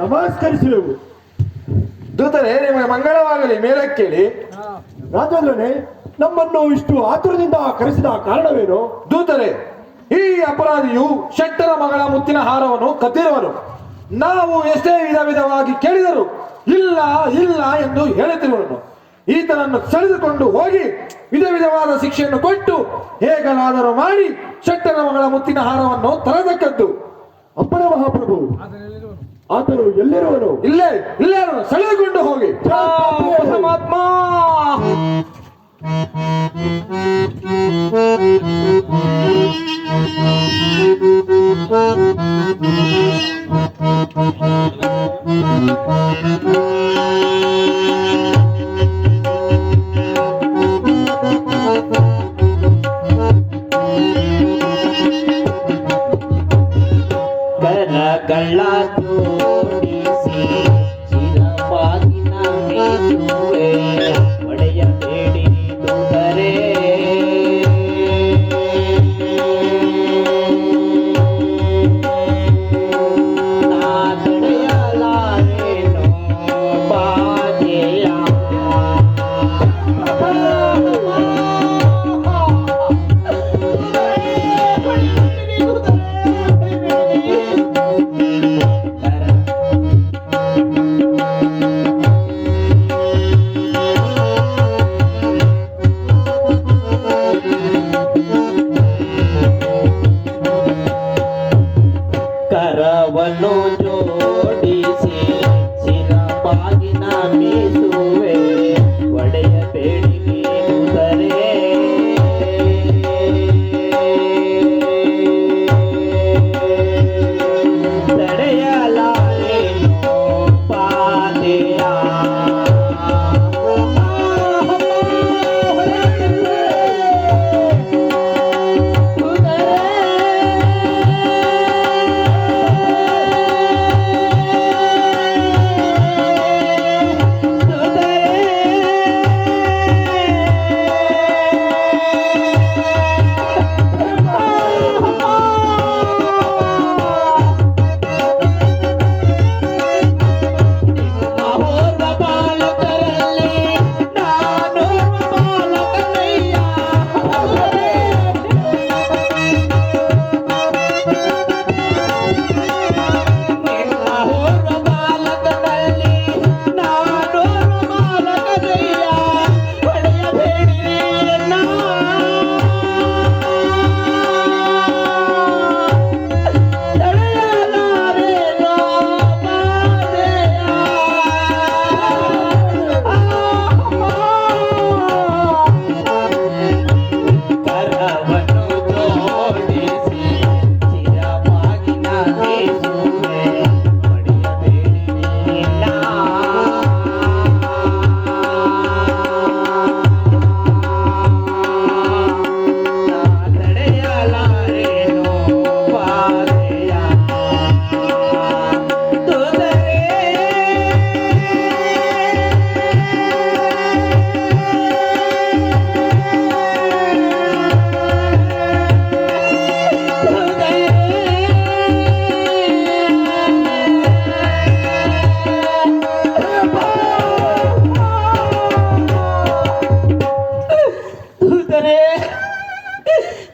ನಮಸ್ಕರಿಸುವೆವು. ದೂತರೇ, ನಿಮಗೆ ಮಂಗಳವಾಗಲಿ. ಮೇಲೆ ಕೇಳಿ. ರಾಜೇಂದ್ರನೇ, ನಮ್ಮನ್ನು ಇಷ್ಟು ಆತುರದಿಂದ ಕರೆಸಿದ ಕಾರಣವೇನು? ದೂತರೇ, ಈ ಅಪರಾಧಿಯು ಶೆಟ್ಟರ ಮಗಳ ಮುತ್ತಿನ ಹಾರವನ್ನು ಕದ್ದಿರುವನು. ನಾವು ಎಷ್ಟೇ ವಿಧವಾಗಿ ಕೇಳಿದರು ಇಲ್ಲ ಇಲ್ಲ ಎಂದು ಹೇಳುತ್ತಿರುವನು. ಈತನನ್ನು ಸೆಳೆದುಕೊಂಡು ಹೋಗಿ ವಿಧವಾದ ಶಿಕ್ಷೆಯನ್ನು ಕೊಟ್ಟು ಹೇಗಲಾದರೂ ಮಾಡಿ ಶೆಟ್ಟರ ಮಗಳ ಮುತ್ತಿನ ಹಾರವನ್ನು ತರತಕ್ಕದ್ದು. ಅಪ್ಪರ ಮಹಾಪ್ರಭು, ಆತನು ಎಲ್ಲಿರುವನು? ಇಲ್ಲೇ ಇಲ್ಲೇ ಸೆಳೆದುಕೊಂಡು ಹೋಗಿ. ಪರಮಾತ್ಮ ಕಳ್ಳ ತೋರಿಸಿ ಚಿರವಾಗಿನ ಮೇಸುವೆ ಒಡೆಯಬೇಡಿ ದೂತರೇ. ನಾ ತಡೆಯಲಾರೆನು ಬಾಧೆಯ. ಕರವನ್ನು ಜೋಡಿಸಿ ಶಿರಪಾಗಿನ ಮೀಸುವೆ ಒಡೆಯಬೇಡಿ ದೂತರೇ. ತಡೆಯಲಾರೆನು ಬಾಧೆಯ.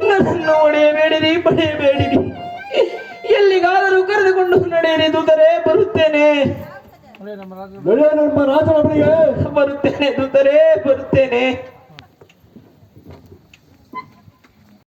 ನನ್ನನ್ನು ಹೊಡೆಯಬೇಡಿರಿ, ಪಡೆಯಬೇಡಿರಿ. ಎಲ್ಲಿಗಾದರೂ ಕರೆದುಕೊಂಡು ನಡೆಯಿರಿ ದೂತರೇ, ಬರುತ್ತೇನೆ. ನಮ್ಮ ರಾಜನ ಬಳಿಗೆ ಬರುತ್ತೇನೆ ದೂತರೇ, ಬರುತ್ತೇನೆ.